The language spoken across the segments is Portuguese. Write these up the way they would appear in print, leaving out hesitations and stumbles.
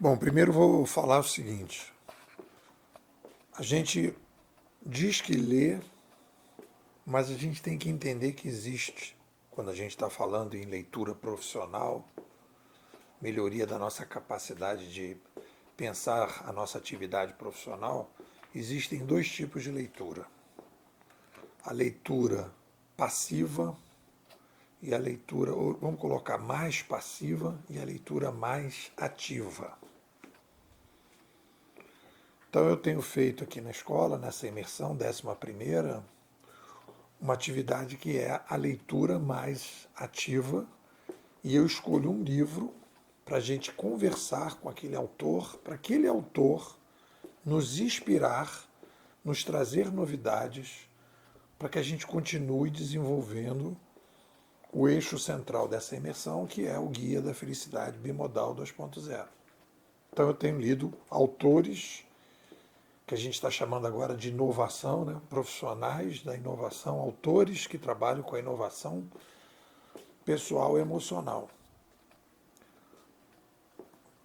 Bom, primeiro vou falar o seguinte: a gente diz que lê, mas a gente tem que entender que existe, quando a gente está falando em leitura profissional, melhoria da nossa capacidade de pensar a nossa atividade profissional, existem dois tipos de leitura: a leitura passiva e a leitura, ou vamos colocar mais passiva, e a leitura mais ativa. Então eu tenho feito aqui na escola, nessa imersão 11ª, uma atividade que é a leitura mais ativa, e eu escolho um livro para a gente conversar com aquele autor, para aquele autor nos inspirar, nos trazer novidades, para que a gente continue desenvolvendo o eixo central dessa imersão, que é o Guia da Felicidade Bimodal 2.0. Então eu tenho lido autores que a gente está chamando agora de inovação, né? Profissionais da inovação, autores que trabalham com a inovação pessoal e emocional,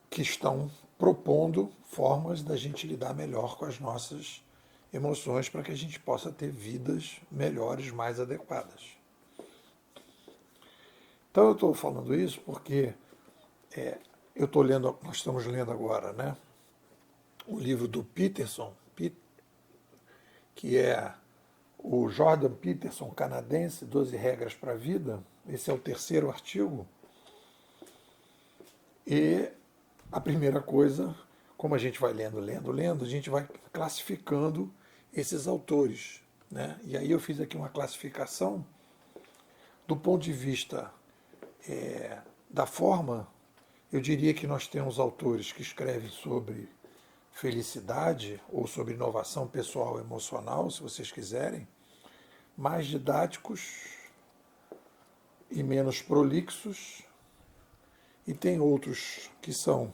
que estão propondo formas da gente lidar melhor com as nossas emoções para que a gente possa ter vidas melhores, mais adequadas. Então eu estou falando isso porque eu estou lendo, nós estamos lendo agora, né, o livro do Peterson, que é o Jordan Peterson, canadense, 12 Regras para a Vida. Esse é o terceiro artigo. E a primeira coisa, como a gente vai lendo, a gente vai classificando esses autores, né? E aí eu fiz aqui uma classificação do ponto de vista da forma. Eu diria que nós temos autores que escrevem sobre felicidade ou sobre inovação pessoal e emocional, se vocês quiserem, mais didáticos e menos prolixos, e tem outros que são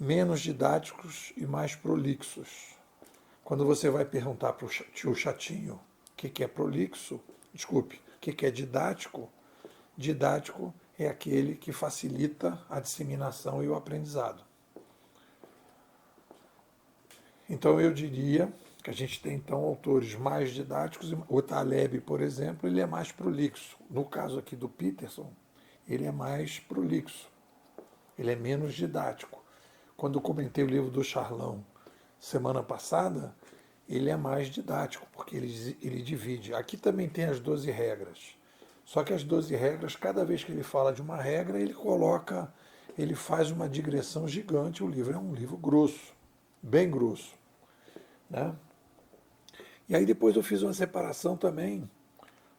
menos didáticos e mais prolixos. Quando você vai perguntar para o tio Chatinho o que é prolixo, desculpe, o que é didático, didático é aquele que facilita a disseminação e o aprendizado. Então eu diria que a gente tem então autores mais didáticos. O Taleb, por exemplo, ele é mais prolixo. No caso aqui do Peterson, ele é mais prolixo, ele é menos didático. Quando eu comentei o livro do Charlão semana passada, ele é mais didático, porque ele divide. Aqui também tem as 12 regras. Só que as 12 regras, cada vez que ele fala de uma regra, ele faz uma digressão gigante. O livro é um livro grosso, bem grosso, né? E aí depois eu fiz uma separação também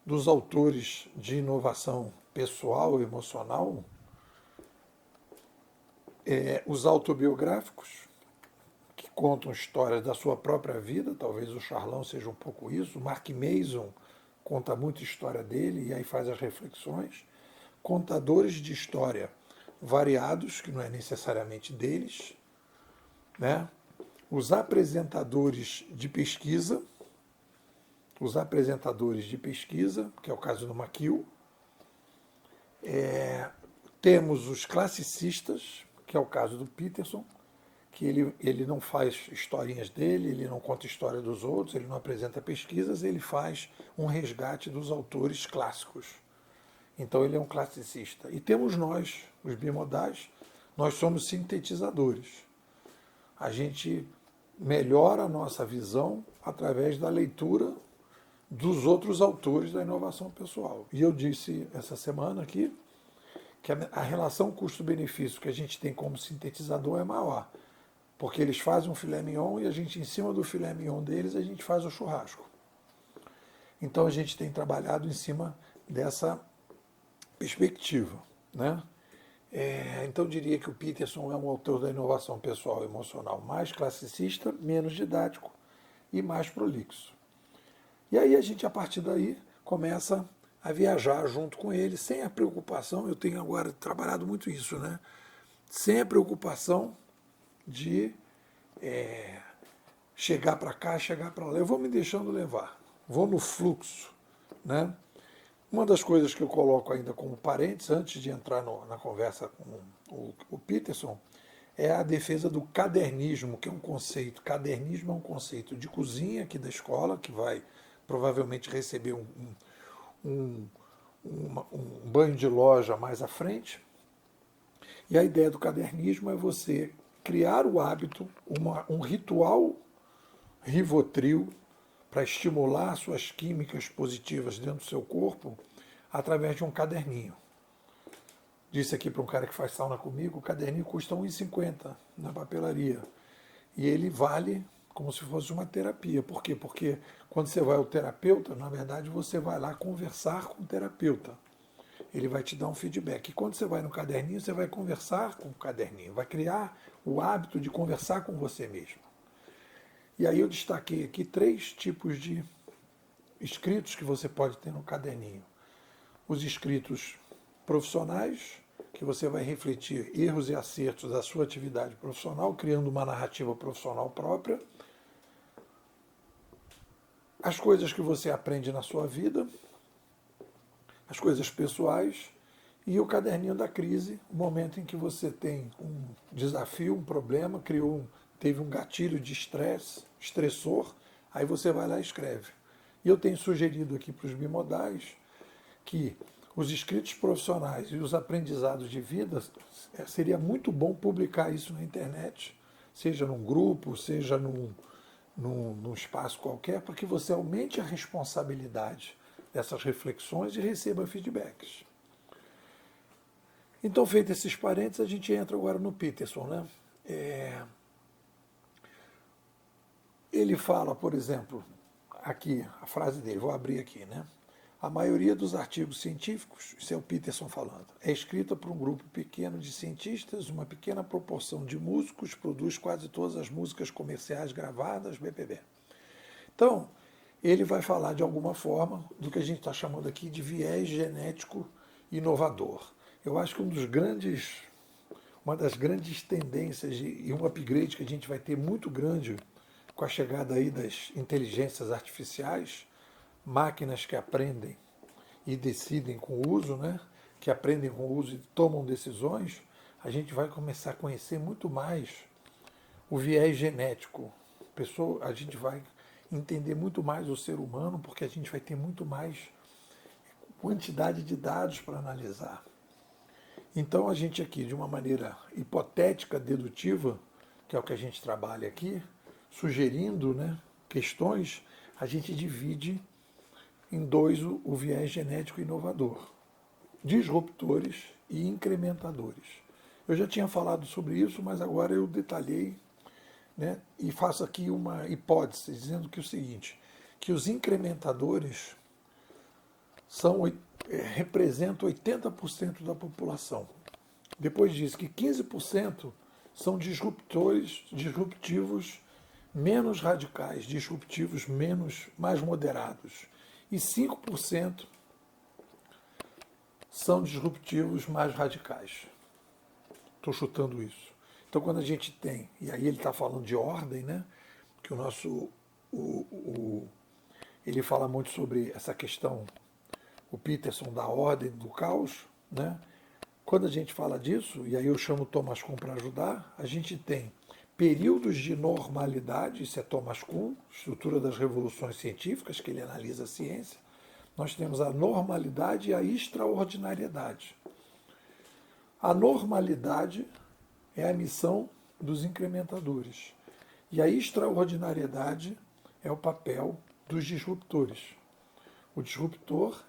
dos autores de inovação pessoal e emocional, os autobiográficos, que contam histórias da sua própria vida. Talvez o Charlão seja um pouco isso. O Mark Mason conta muita história dele e aí faz as reflexões. Contadores de história variados, que não é necessariamente deles, né? Os apresentadores de pesquisa, que é o caso do McKill. Temos os classicistas, que é o caso do Peterson, que ele não faz historinhas dele, ele não conta a história dos outros, ele não apresenta pesquisas, ele faz um resgate dos autores clássicos. Então ele é um classicista. E temos nós, os bimodais, nós somos sintetizadores. A gente melhora a nossa visão através da leitura dos outros autores da inovação pessoal. E eu disse essa semana aqui que a relação custo-benefício que a gente tem como sintetizador é maior, porque eles fazem um filé mignon e a gente, em cima do filé mignon deles, a gente faz o churrasco. Então a gente tem trabalhado em cima dessa perspectiva, né? Então eu diria que o Peterson é um autor da inovação pessoal e emocional mais classicista, menos didático e mais prolixo. E aí a gente, a partir daí, começa a viajar junto com ele, sem a preocupação. Eu tenho agora trabalhado muito isso, né? Sem a preocupação de chegar para cá, chegar para lá. Eu vou me deixando levar, vou no fluxo, né? Uma das coisas que eu coloco ainda como parênteses, antes de entrar na conversa com o Peterson, é a defesa do cadernismo, que é um conceito. Cadernismo é um conceito de cozinha aqui da escola, que vai provavelmente receber um, um banho de loja mais à frente. E a ideia do cadernismo é você criar o hábito, um ritual Rivotril para estimular suas químicas positivas dentro do seu corpo através de um caderninho. Disse aqui para um cara que faz sauna comigo, o caderninho custa R$ 1,50 na papelaria. E ele vale como se fosse uma terapia. Por quê? Porque quando você vai ao terapeuta, na verdade você vai lá conversar com o terapeuta. Ele vai te dar um feedback. E quando você vai no caderninho, você vai conversar com o caderninho, vai criar o hábito de conversar com você mesmo. E aí eu destaquei aqui 3 tipos de escritos que você pode ter no caderninho. Os escritos profissionais, que você vai refletir erros e acertos da sua atividade profissional, criando uma narrativa profissional própria. As coisas que você aprende na sua vida, as coisas pessoais, e o caderninho da crise, o momento em que você tem um desafio, um problema, teve um gatilho de estresse, estressor, aí você vai lá e escreve. E eu tenho sugerido aqui para os bimodais que os escritos profissionais e os aprendizados de vida, seria muito bom publicar isso na internet, seja num grupo, seja num espaço qualquer, para que você aumente a responsabilidade dessas reflexões e receba feedbacks. Então, feito esses parênteses, a gente entra agora no Peterson, né? Ele fala, por exemplo, aqui, a frase dele, vou abrir aqui, né? A maioria dos artigos científicos, isso é o Peterson falando, é escrita por um grupo pequeno de cientistas, uma pequena proporção de músicos produz quase todas as músicas comerciais gravadas, BPB. Então, ele vai falar de alguma forma do que a gente está chamando aqui de viés genético inovador. Eu acho que uma das grandes tendências e um upgrade que a gente vai ter muito grande com a chegada aí das inteligências artificiais, máquinas que aprendem e decidem com o uso, né? Que aprendem com o uso e tomam decisões, a gente vai começar a conhecer muito mais o viés genético. A gente vai entender muito mais o ser humano, porque a gente vai ter muito mais quantidade de dados para analisar. Então a gente aqui, de uma maneira hipotética, dedutiva, que é o que a gente trabalha aqui, sugerindo, né, questões, a gente divide em 2 o viés genético inovador, disruptores e incrementadores. Eu já tinha falado sobre isso, mas agora eu detalhei, né, e faço aqui uma hipótese, dizendo que o seguinte, que os incrementadores representam 80% da população. Depois diz que 15% são disruptivos menos radicais, disruptivos mais moderados. E 5% são disruptivos mais radicais. Estou chutando isso. Então, quando a gente tem, e aí ele está falando de ordem, né? Que o nosso. Ele fala muito sobre essa questão, o Peterson, da ordem do caos, né? Quando a gente fala disso, e aí eu chamo Thomas Kuhn para ajudar, a gente tem períodos de normalidade, isso é Thomas Kuhn, estrutura das revoluções científicas, que ele analisa a ciência. Nós temos a normalidade e a extraordinariedade. A normalidade é a missão dos incrementadores. E a extraordinariedade é o papel dos disruptores. O disruptor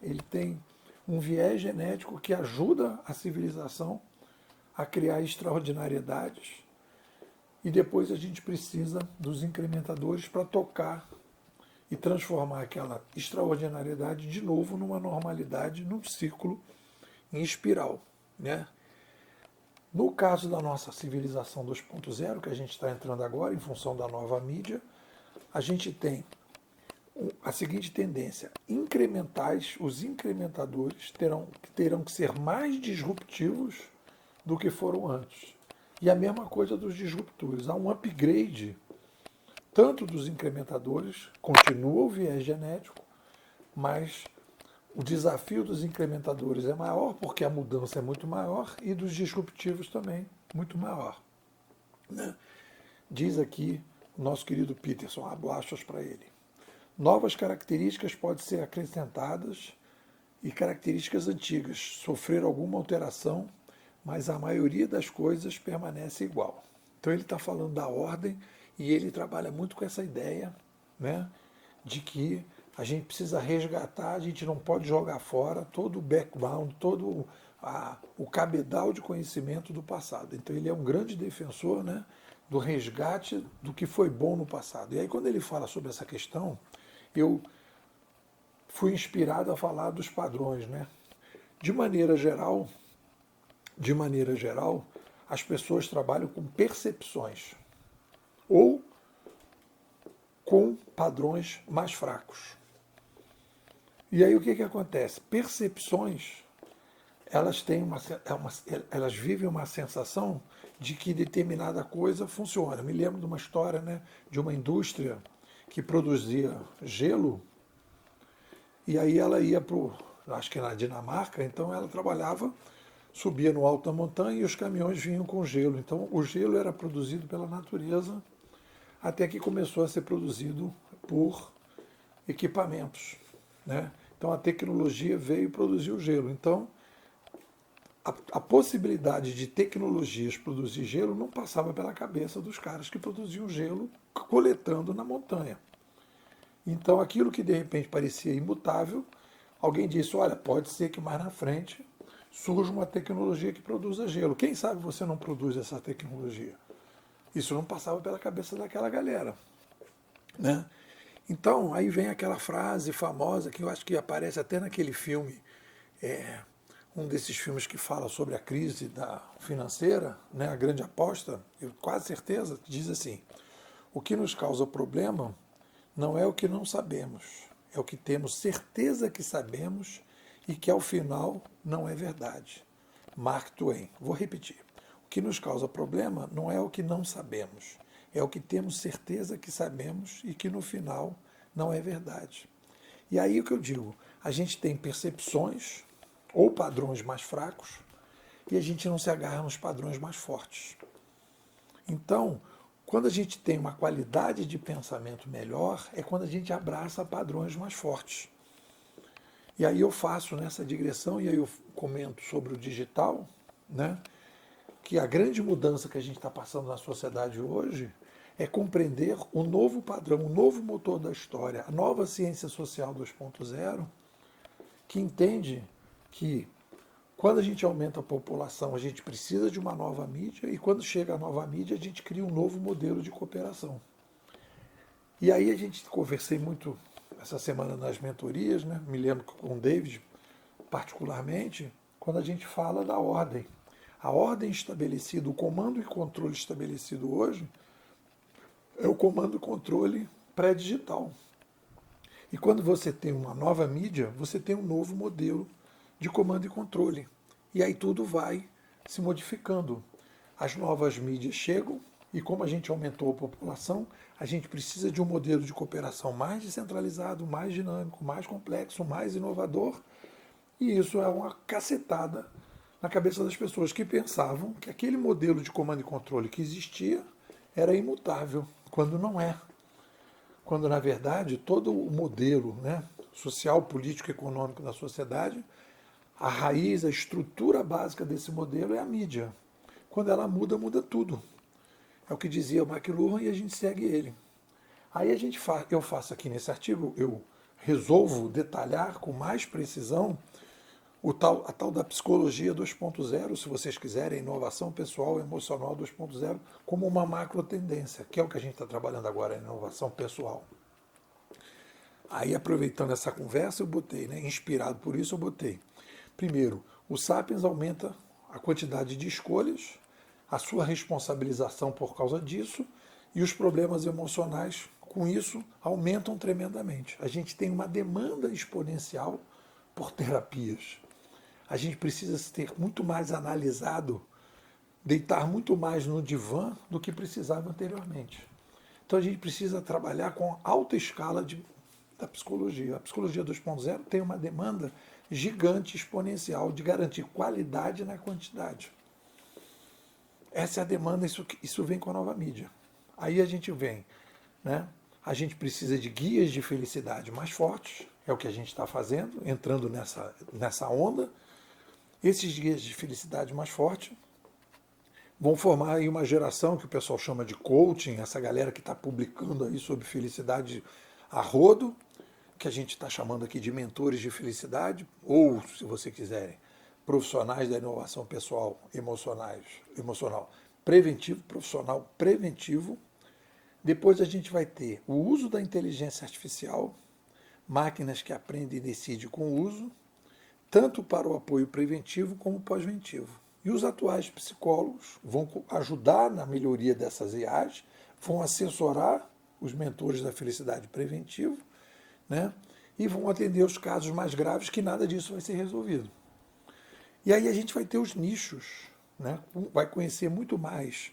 ele tem um viés genético que ajuda a civilização a criar extraordinariedades, e depois a gente precisa dos incrementadores para tocar e transformar aquela extraordinariedade de novo numa normalidade, num círculo em espiral, né? No caso da nossa civilização 2.0, que a gente está entrando agora, em função da nova mídia, a gente tem a seguinte tendência: os incrementadores terão que ser mais disruptivos do que foram antes. E a mesma coisa dos disruptores. Há um upgrade tanto dos incrementadores, continua o viés genético, mas o desafio dos incrementadores é maior porque a mudança é muito maior, e dos disruptivos também muito maior. né? Diz aqui o nosso querido Peterson, abro aspas para ele. Novas características podem ser acrescentadas e características antigas sofreram alguma alteração, mas a maioria das coisas permanece igual. Então ele está falando da ordem e ele trabalha muito com essa ideia, né, de que a gente precisa resgatar, a gente não pode jogar fora todo o background, todo o cabedal de conhecimento do passado. Então ele é um grande defensor, né, do resgate do que foi bom no passado. E aí quando ele fala sobre essa questão, eu fui inspirado a falar dos padrões, né? De maneira geral, de maneira geral, as pessoas trabalham com percepções ou com padrões mais fracos. E aí o que acontece? Percepções, elas têm elas vivem uma sensação de que determinada coisa funciona. Eu me lembro de uma história, né, de uma indústria que produzia gelo, e aí ela ia para, acho que na Dinamarca, então ela trabalhava, subia no alto da montanha e os caminhões vinham com gelo. Então o gelo era produzido pela natureza até que começou a ser produzido por equipamentos, né? Então a tecnologia veio produzir o gelo. Então a possibilidade de tecnologias produzir gelo não passava pela cabeça dos caras que produziam gelo coletando na montanha. Então aquilo que de repente parecia imutável, alguém disse, olha, pode ser que mais na frente surja uma tecnologia que produza gelo. Quem sabe você não produz essa tecnologia? Isso não passava pela cabeça daquela galera, né? Então, aí vem aquela frase famosa que eu acho que aparece até naquele filme, um desses filmes que fala sobre a crise financeira, né, a grande aposta, eu quase certeza, diz assim, o que nos causa problema não é o que não sabemos, é o que temos certeza que sabemos e que ao final não é verdade. Mark Twain. Vou repetir. O que nos causa problema não é o que não sabemos, é o que temos certeza que sabemos e que no final não é verdade. E aí o que eu digo, a gente tem percepções ou padrões mais fracos e a gente não se agarra nos padrões mais fortes. Então, quando a gente tem uma qualidade de pensamento melhor, é quando a gente abraça padrões mais fortes. E aí eu faço nessa digressão, e aí eu comento sobre o digital, né? Que a grande mudança que a gente está passando na sociedade hoje é compreender o novo padrão, o novo motor da história, a nova ciência social 2.0, que entende que quando a gente aumenta a população, a gente precisa de uma nova mídia, e quando chega a nova mídia, a gente cria um novo modelo de cooperação. E aí a gente conversei muito essa semana nas mentorias, né? Me lembro com o David, particularmente, quando a gente fala da ordem. A ordem estabelecida, o comando e controle estabelecido hoje, é o comando e controle pré-digital. E quando você tem uma nova mídia, você tem um novo modelo de comando e controle. E aí tudo vai se modificando. As novas mídias chegam e como a gente aumentou a população, a gente precisa de um modelo de cooperação mais descentralizado, mais dinâmico, mais complexo, mais inovador. E isso é uma cacetada na cabeça das pessoas que pensavam que aquele modelo de comando e controle que existia era imutável, quando não é. Quando, na verdade, todo o modelo, né, social, político e econômico da sociedade, a raiz, a estrutura básica desse modelo é a mídia. Quando ela muda, muda tudo. É o que dizia o McLuhan e a gente segue ele. Aí eu faço aqui nesse artigo, eu resolvo detalhar com mais precisão a tal da psicologia 2.0, se vocês quiserem, inovação pessoal emocional 2.0, como uma macro tendência, que é o que a gente está trabalhando agora, a inovação pessoal. Aí, aproveitando essa conversa, eu botei, né, inspirado por isso, eu botei. Primeiro, o Sapiens aumenta a quantidade de escolhas, a sua responsabilização por causa disso, e os problemas emocionais, com isso, aumentam tremendamente. A gente tem uma demanda exponencial por terapias. A gente precisa ter muito mais analisado, deitar muito mais no divã do que precisava anteriormente. Então a gente precisa trabalhar com alta escala da psicologia. A psicologia 2.0 tem uma demanda gigante, exponencial, de garantir qualidade na quantidade. Essa é a demanda, isso vem com a nova mídia. Aí a gente vem, né? A gente precisa de guias de felicidade mais fortes, é o que a gente está fazendo, entrando nessa onda. Esses guias de felicidade mais fortes vão formar aí uma geração que o pessoal chama de coaching, essa galera que está publicando aí sobre felicidade a rodo, que a gente está chamando aqui de mentores de felicidade, ou, se você quiserem, profissionais da inovação pessoal emocional preventivo, profissional preventivo. Depois a gente vai ter o uso da inteligência artificial, máquinas que aprendem e decidem com o uso, tanto para o apoio preventivo como pós-ventivo. E os atuais psicólogos vão ajudar na melhoria dessas IAs, vão assessorar os mentores da felicidade preventiva, né? E vão atender os casos mais graves que nada disso vai ser resolvido. E aí a gente vai ter os nichos, né? Vai conhecer muito mais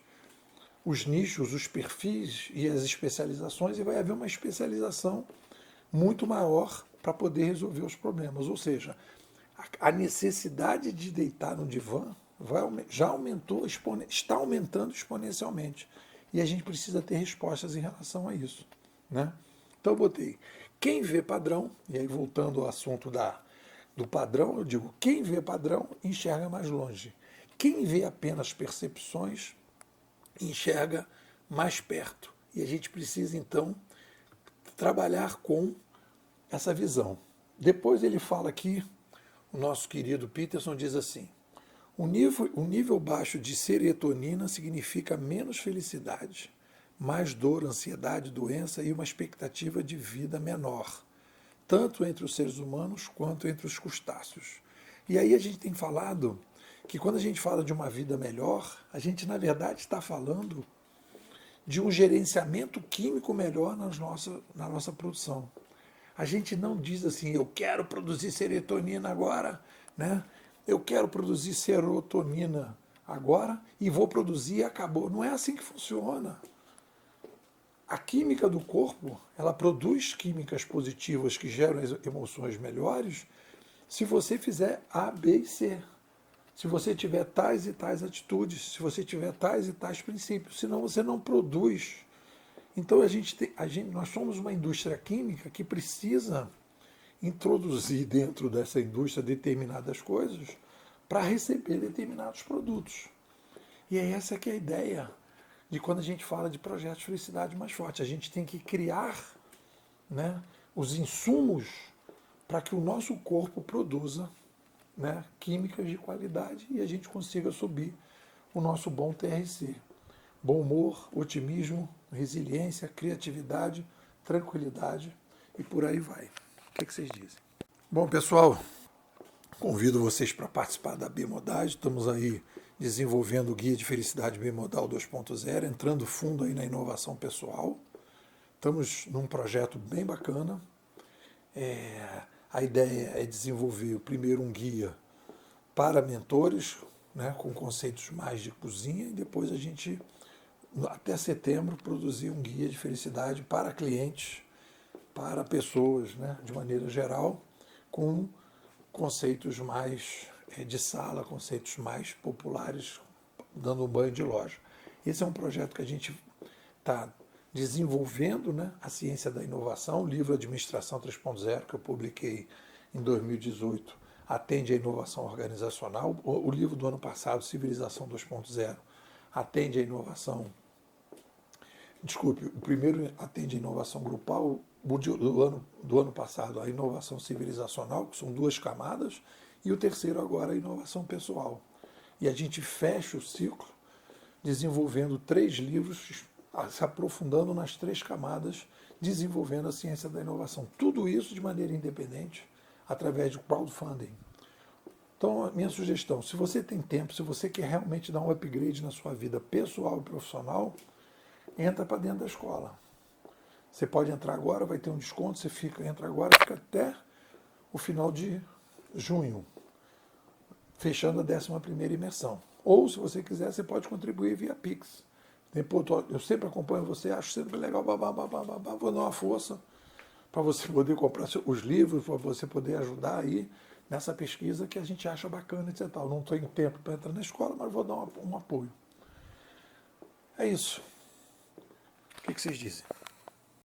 os nichos, os perfis e as especializações, e vai haver uma especialização muito maior para poder resolver os problemas. Ou seja, a necessidade de deitar no divã já aumentou, está aumentando exponencialmente. E a gente precisa ter respostas em relação a isso, né? Então eu botei, quem vê padrão, e aí voltando ao assunto do padrão, eu digo, quem vê padrão enxerga mais longe. Quem vê apenas percepções enxerga mais perto. E a gente precisa, então, trabalhar com essa visão. Depois ele fala aqui, o nosso querido Peterson diz assim, o nível baixo de serotonina significa menos felicidade, mais dor, ansiedade, doença e uma expectativa de vida menor, tanto entre os seres humanos quanto entre os crustáceos. E aí a gente tem falado que quando a gente fala de uma vida melhor, a gente na verdade está falando de um gerenciamento químico melhor na nossa produção. A gente não diz assim, eu quero produzir serotonina agora, né? Eu quero produzir serotonina agora e vou produzir e acabou. Não é assim que funciona. A química do corpo, ela produz químicas positivas que geram emoções melhores se você fizer A, B e C. Se você tiver tais e tais atitudes, se você tiver tais e tais princípios, senão você não produz. Então nós somos uma indústria química que precisa introduzir dentro dessa indústria determinadas coisas para receber determinados produtos. E é essa que é a ideia de quando a gente fala de projetos de felicidade mais forte. A gente tem que criar, né, os insumos para que o nosso corpo produza, né, químicas de qualidade e a gente consiga subir o nosso bom TRC. Bom humor, otimismo, resiliência, criatividade, tranquilidade e por aí vai. O que vocês dizem? Bom, pessoal, convido vocês para participar da Bimodade. Estamos aí desenvolvendo o Guia de Felicidade Bimodal 2.0, entrando fundo aí na inovação pessoal. Estamos num projeto bem bacana. A ideia é desenvolver primeiro um guia para mentores, né, com conceitos mais de cozinha, e depois a gente, até setembro, produzir um guia de felicidade para clientes, para pessoas, né, de maneira geral, com conceitos mais de sala, conceitos mais populares, dando um banho de loja. Esse é um projeto que a gente está desenvolvendo, né, a ciência da inovação. O livro Administração 3.0, que eu publiquei em 2018, atende à inovação organizacional. O livro do ano passado, Civilização 2.0, atende à inovação. Desculpe, o primeiro atende à inovação grupal, o do ano passado, a inovação civilizacional, que são 2 camadas, e o terceiro agora, a inovação pessoal. E a gente fecha o ciclo desenvolvendo 3 livros, se aprofundando nas 3 camadas, desenvolvendo a ciência da inovação. Tudo isso de maneira independente, através de crowdfunding. Então, a minha sugestão, se você tem tempo, se você quer realmente dar um upgrade na sua vida pessoal e profissional, entra para dentro da escola. Você pode entrar agora, vai ter um desconto, entra agora, fica até o final de junho, fechando a 11ª imersão. Ou, se você quiser, você pode contribuir via Pix. Eu sempre acompanho você, acho sempre legal, vou dar uma força para você poder comprar os livros, para você poder ajudar aí nessa pesquisa que a gente acha bacana, etc. Não tenho tempo para entrar na escola, mas vou dar um apoio. É isso. O que vocês dizem?